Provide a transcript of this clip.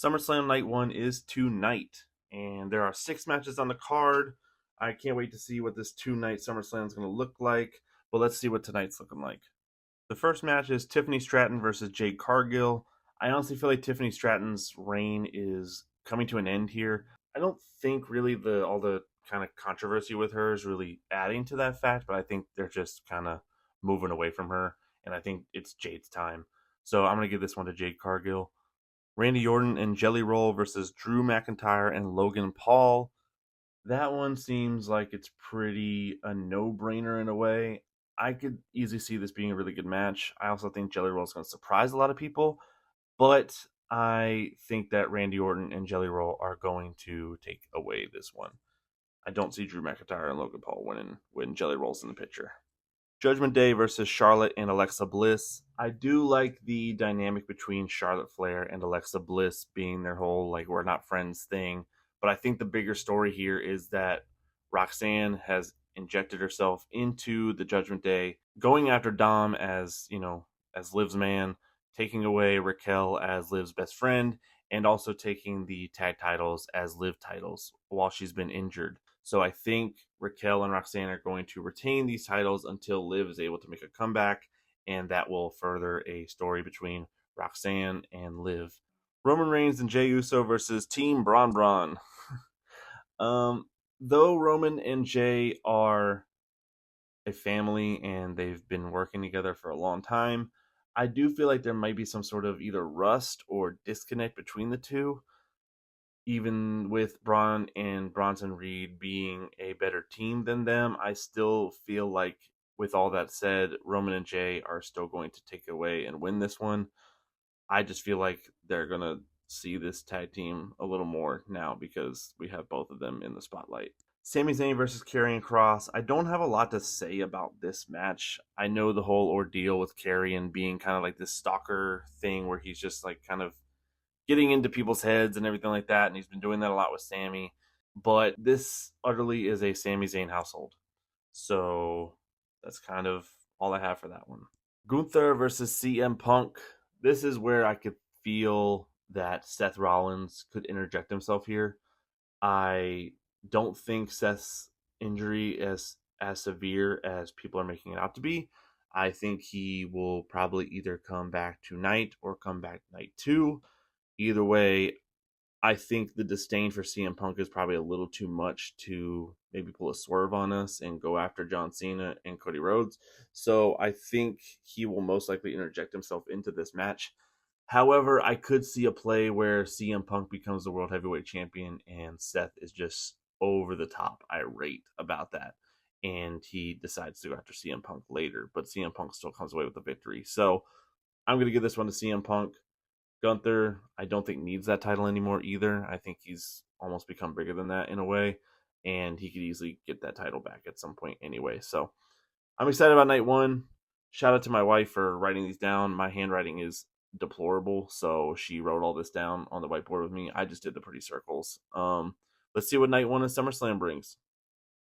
SummerSlam Night 1 is tonight, and there are 6 matches on the card. I can't wait to see what this two-night SummerSlam is going to look like, but let's see what tonight's looking like. The first match is Tiffany Stratton versus Jade Cargill. I honestly feel like Tiffany Stratton's reign is coming to an end here. I don't think really all the kind of controversy with her is really adding to that fact, but I think they're just kind of moving away from her, and I think it's Jade's time. So I'm going to give this one to Jade Cargill. Randy Orton and Jelly Roll versus Drew McIntyre and Logan Paul. That one seems like it's pretty a no-brainer in a way. I could easily see this being a really good match. I also think Jelly Roll is going to surprise a lot of people, but I think that Randy Orton and Jelly Roll are going to take away this one. I don't see Drew McIntyre and Logan Paul winning when Jelly Roll's in the picture. Judgment Day versus Charlotte and Alexa Bliss. I do like the dynamic between Charlotte Flair and Alexa Bliss being their whole, like, we're not friends thing. But I think the bigger story here is that Roxanne has injected herself into the Judgment Day, going after Dom as, as Liv's man, taking away Raquel as Liv's best friend, and also taking the tag titles as Liv titles while she's been injured. So I think Raquel and Roxanne are going to retain these titles until Liv is able to make a comeback, and that will further a story between Roxanne and Liv. Roman Reigns and Jey Uso versus Team Braun Braun. Though Roman and Jey are a family and they've been working together for a long time, I do feel like there might be some sort of either rust or disconnect between the two. Even with Braun and Bronson Reed being a better team than them, I still feel like, with all that said, Roman and Jey are still going to take away and win this one. I just feel like they're going to see this tag team a little more now because we have both of them in the spotlight. Sami Zayn versus Karrion Kross. I don't have a lot to say about this match. I know the whole ordeal with Karrion being kind of like this stalker thing where he's just like kind of getting into people's heads and everything like that, and he's been doing that a lot with Sammy. But this utterly is a Sami Zayn household. So that's kind of all I have for that one. Gunther versus CM Punk. This is where I could feel that Seth Rollins could interject himself here. I don't think Seth's injury is as severe as people are making it out to be. I think he will probably either come back tonight or come back night 2. Either way, I think the disdain for CM Punk is probably a little too much to maybe pull a swerve on us and go after John Cena and Cody Rhodes. So I think he will most likely interject himself into this match. However, I could see a play where CM Punk becomes the World Heavyweight Champion and Seth is just over the top irate about that. And he decides to go after CM Punk later, but CM Punk still comes away with the victory. So I'm going to give this one to CM Punk. Gunther, I don't think needs that title anymore either. I think he's almost become bigger than that in a way, and he could easily get that title back at some point anyway. So I'm excited about night 1. Shout out to my wife for writing these down. My handwriting is deplorable, so she wrote all this down on the whiteboard with me. I just did the pretty circles. Let's see what night 1 of SummerSlam brings.